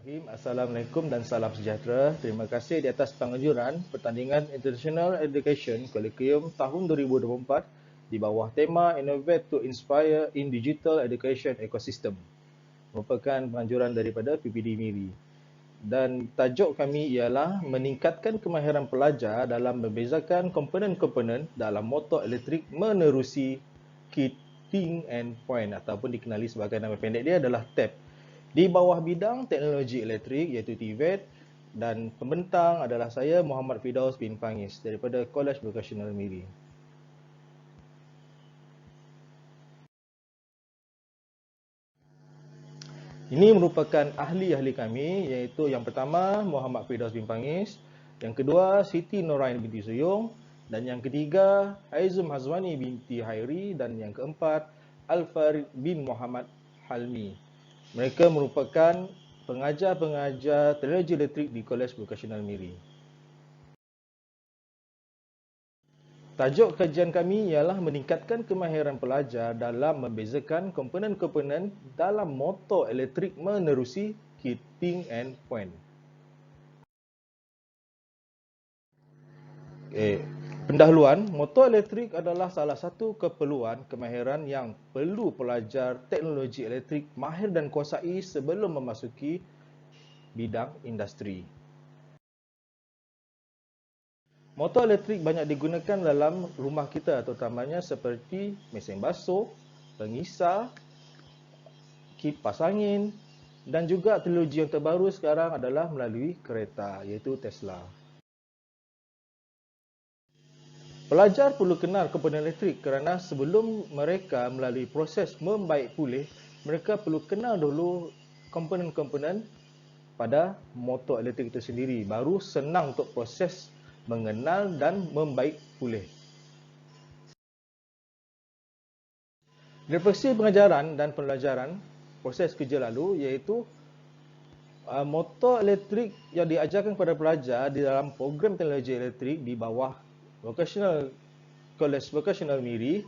Bismillahirrahmanirrahim. Assalamualaikum dan salam sejahtera. Terima kasih di atas penganjuran pertandingan International Education Colloquium tahun 2024 di bawah tema Innovate to Inspire in Digital Education Ecosystem. Merupakan penganjuran daripada PPD MIRI. Dan tajuk kami ialah meningkatkan kemahiran pelajar dalam membezakan komponen-komponen dalam motor elektrik menerusi key thing and point ataupun dikenali sebagai nama pendek dia adalah TAP. Di bawah bidang teknologi elektrik iaitu TVET dan pembentang adalah saya Muhammad Firdaus bin Fangis daripada College Vocational MIRI. Ini merupakan ahli-ahli kami iaitu yang pertama Muhammad Firdaus bin Fangis, yang kedua Siti Norain binti Suyung dan yang ketiga Aizum Hazwani binti Hairi dan yang keempat Al-Farid bin Muhammad Halmi. Mereka merupakan pengajar-pengajar teknologi elektrik di College Vocational MIRI. Tajuk kajian kami ialah meningkatkan kemahiran pelajar dalam membezakan komponen-komponen dalam motor elektrik menerusi key thing and point. Pendahuluan, motor elektrik adalah salah satu keperluan kemahiran yang perlu pelajar teknologi elektrik mahir dan kuasai sebelum memasuki bidang industri. Motor elektrik banyak digunakan dalam rumah kita terutamanya seperti mesin basuh, pengisar, kipas angin dan juga teknologi yang terbaru sekarang adalah melalui kereta iaitu Tesla. Pelajar perlu kenal komponen elektrik kerana sebelum mereka melalui proses membaik pulih, mereka perlu kenal dulu komponen-komponen pada motor elektrik itu sendiri. Baru senang untuk proses mengenal dan membaik pulih. Dari perspektif pengajaran dan pembelajaran, proses kerja lalu iaitu motor elektrik yang diajarkan kepada pelajar di dalam program teknologi elektrik di bawah College Vocational MIRI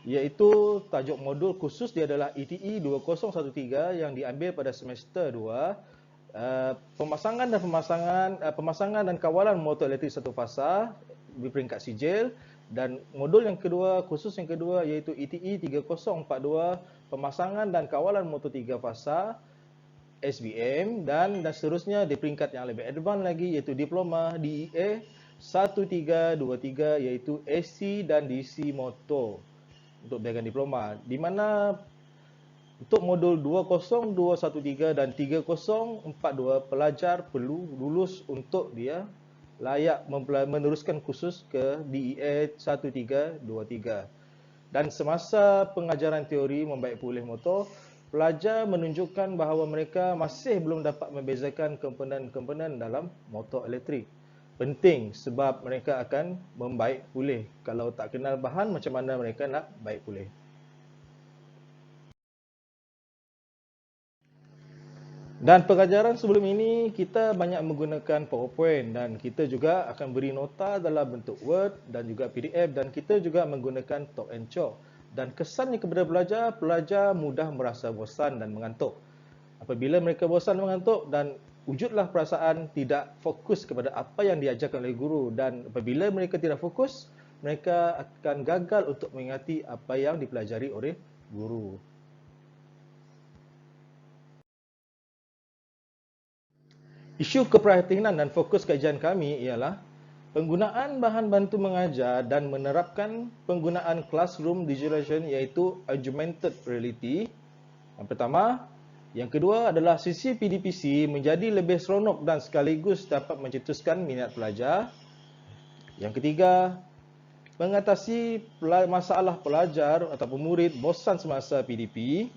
iaitu tajuk modul khusus dia adalah ETE 2013 yang diambil pada semester 2 pemasangan dan kawalan motor elektrik satu fasa di peringkat sijil, dan modul yang kedua khusus yang kedua iaitu ETE 3042 pemasangan dan kawalan motor 3 fasa SBM dan seterusnya di peringkat yang lebih advance lagi iaitu diploma DEA 1323 iaitu AC dan DC motor untuk bahagian diploma, di mana untuk modul 20213 dan 3042 pelajar perlu lulus untuk dia layak meneruskan kursus ke DEA 1323. Dan semasa pengajaran teori membaik pulih motor, pelajar menunjukkan bahawa mereka masih belum dapat membezakan komponen-komponen dalam motor elektrik. Penting sebab mereka akan membaik pulih. Kalau tak kenal bahan, macam mana mereka nak baik pulih? Dan pengajaran sebelum ini kita banyak menggunakan PowerPoint dan kita juga akan beri nota dalam bentuk Word dan juga PDF dan kita juga menggunakan Talk and Chalk. Dan kesannya kepada pelajar mudah merasa bosan dan mengantuk. Apabila mereka bosan dan mengantuk dan wujudlah perasaan tidak fokus kepada apa yang diajarkan oleh guru, dan apabila mereka tidak fokus, mereka akan gagal untuk mengingati apa yang dipelajari oleh guru. Isu keprihatinan dan fokus kajian kami ialah penggunaan bahan bantu mengajar dan menerapkan penggunaan classroom digitalization iaitu augmented reality. Yang pertama. Yang kedua adalah sisi PDPC menjadi lebih seronok dan sekaligus dapat mencetuskan minat pelajar. Yang ketiga, mengatasi masalah pelajar atau murid bosan semasa PDP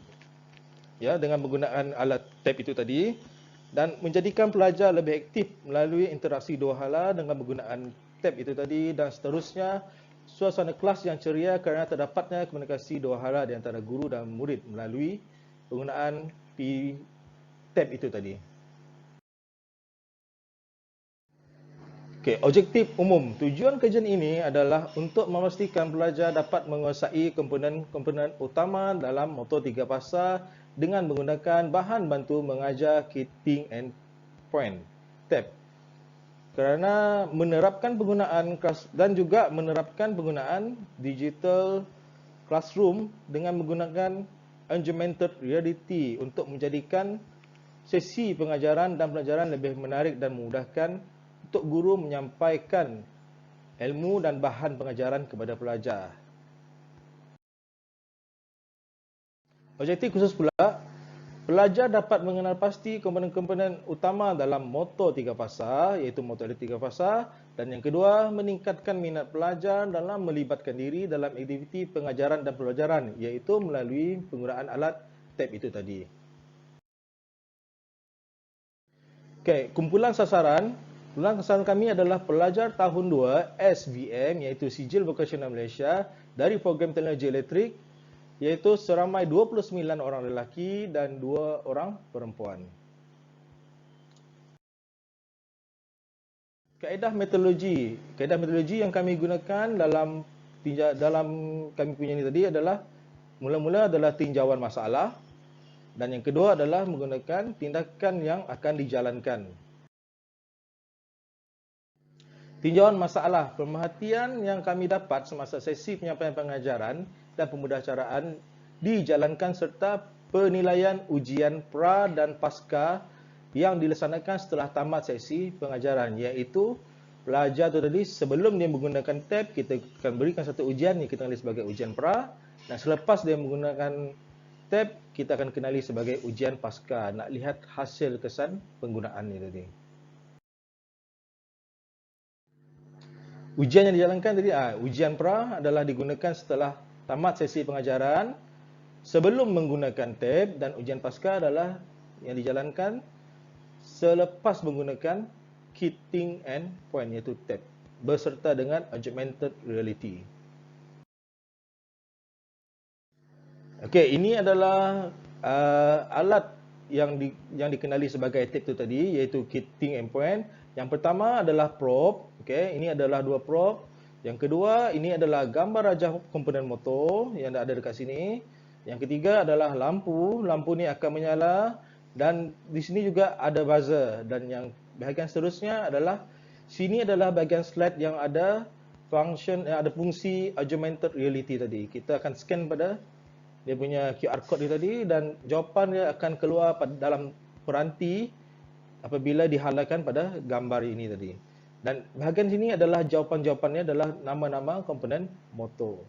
ya, dengan menggunakan alat tab itu tadi, dan menjadikan pelajar lebih aktif melalui interaksi dua hala dengan menggunakan tab itu tadi, dan seterusnya suasana kelas yang ceria kerana terdapatnya komunikasi dua hala di antara guru dan murid melalui penggunaan tab itu tadi. Objektif umum. Tujuan kajian ini adalah untuk memastikan pelajar dapat menguasai komponen-komponen utama dalam motor 3 fasa dengan menggunakan bahan bantu mengajar Keating Endpoint (TEP) kerana menerapkan penggunaan dan juga menerapkan penggunaan digital classroom dengan menggunakan augmented reality untuk menjadikan sesi pengajaran dan pelajaran lebih menarik dan memudahkan untuk guru menyampaikan ilmu dan bahan pengajaran kepada pelajar. Objektif khusus pula, pelajar dapat mengenal pasti komponen-komponen utama dalam motor 3 fasa, iaitu motor elektrik 3 fasa, dan yang kedua, meningkatkan minat pelajar dalam melibatkan diri dalam aktiviti pengajaran dan pelajaran, iaitu melalui penggunaan alat TEP itu tadi. Okey, kumpulan sasaran kami adalah pelajar tahun 2 SVM, iaitu Sijil Vokasional Malaysia, dari program teknologi elektrik, iaitu seramai 29 orang lelaki dan 2 orang perempuan. Kaedah metodologi yang kami gunakan dalam kami punya ini tadi adalah mula-mula adalah tinjauan masalah, dan yang kedua adalah menggunakan tindakan yang akan dijalankan. Tinjauan masalah, pemerhatian yang kami dapat semasa sesi penyampaian pengajaran dan pemudahcaraan dijalankan serta penilaian ujian pra dan pasca yang dilaksanakan setelah tamat sesi pengajaran, iaitu pelajar tu tadi sebelum dia menggunakan tab, kita akan berikan satu ujian yang kita kenali sebagai ujian pra, dan selepas dia menggunakan tab, kita akan kenali sebagai ujian pasca. Nak lihat hasil kesan penggunaan ni tadi. Ujian yang dijalankan tadi, ujian pra adalah digunakan setelah tamat sesi pengajaran sebelum menggunakan tab, dan ujian pasca adalah yang dijalankan selepas menggunakan Keating Endpoint, iaitu tab, berserta dengan augmented reality. Okey, ini adalah alat yang dikenali sebagai tab itu tadi, iaitu Keating Endpoint. Yang pertama adalah probe. Okey, ini adalah 2 probe. Yang kedua, ini adalah gambar rajah komponen motor yang ada dekat sini. Yang ketiga adalah lampu. Lampu ni akan menyala, dan di sini juga ada buzzer, dan yang bahagian seterusnya adalah sini adalah bahagian slide yang ada fungsi augmented reality tadi. Kita akan scan pada dia punya QR code ni tadi, dan jawapan dia akan keluar dalam peranti apabila dihalalkan pada gambar ini tadi. Dan bahagian sini adalah jawapan-jawapannya adalah nama-nama komponen motor.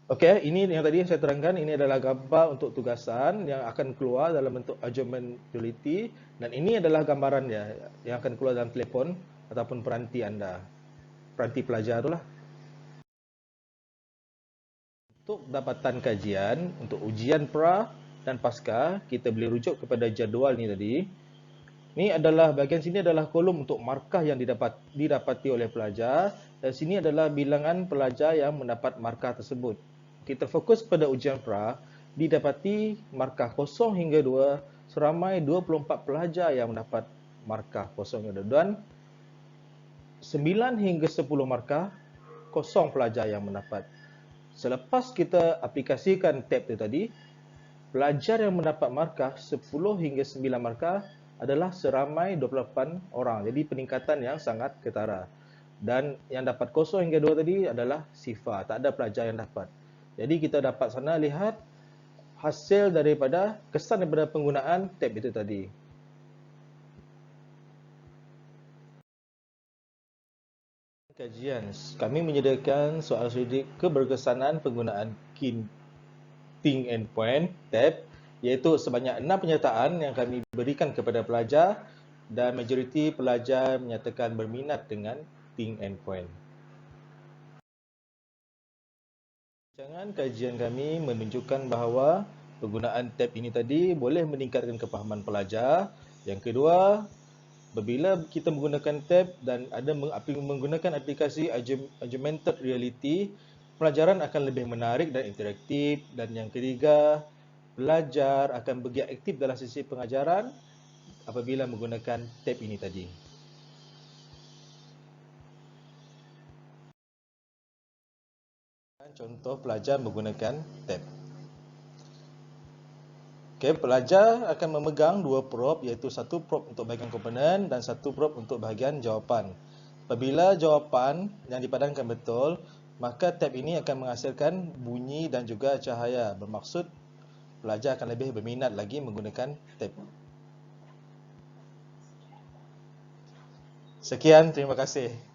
Okey, ini yang tadi saya terangkan, ini adalah gambar untuk tugasan yang akan keluar dalam bentuk augmented reality, dan ini adalah gambaran dia yang akan keluar dalam telefon ataupun peranti anda. Peranti pelajar itulah. Untuk dapatan kajian untuk ujian pra dan pasca, kita boleh rujuk kepada jadual ni tadi. Ni adalah bahagian sini adalah kolom untuk markah yang didapati oleh pelajar, dan sini adalah bilangan pelajar yang mendapat markah tersebut. Kita fokus pada ujian pra, didapati markah 0 hingga 2 seramai 24 pelajar yang mendapat markah 0 hingga 2, dan 9 hingga 10 markah 0 pelajar yang mendapat. Selepas kita aplikasikan tab itu tadi, pelajar yang mendapat markah 10 hingga 9 markah adalah seramai 28 orang. Jadi peningkatan yang sangat ketara. Dan yang dapat 0 hingga 2 tadi adalah sifar, tak ada pelajar yang dapat. Jadi kita dapat sana lihat hasil daripada kesan daripada penggunaan tab itu tadi. Kajian, kami menyediakan soal sedik keberkesanan penggunaan Keating Endpoint (TEP), iaitu sebanyak 6 penyertaan yang kami berikan kepada pelajar, dan majoriti pelajar menyatakan berminat dengan Keating Endpoint. Rancangan kajian kami menunjukkan bahawa penggunaan TEP ini tadi boleh meningkatkan kefahaman pelajar. Yang kedua, apabila kita menggunakan tab dan ada menggunakan aplikasi augmented reality, pelajaran akan lebih menarik dan interaktif. Dan yang ketiga, pelajar akan bergiat aktif dalam sesi pengajaran apabila menggunakan tab ini tadi. Contoh pelajar menggunakan tab. Okay, pelajar akan memegang dua prop, iaitu satu prop untuk bahagian komponen dan satu prop untuk bahagian jawapan. Apabila jawapan yang dipadankan betul, maka tab ini akan menghasilkan bunyi dan juga cahaya. Bermaksud pelajar akan lebih berminat lagi menggunakan tab. Sekian, terima kasih.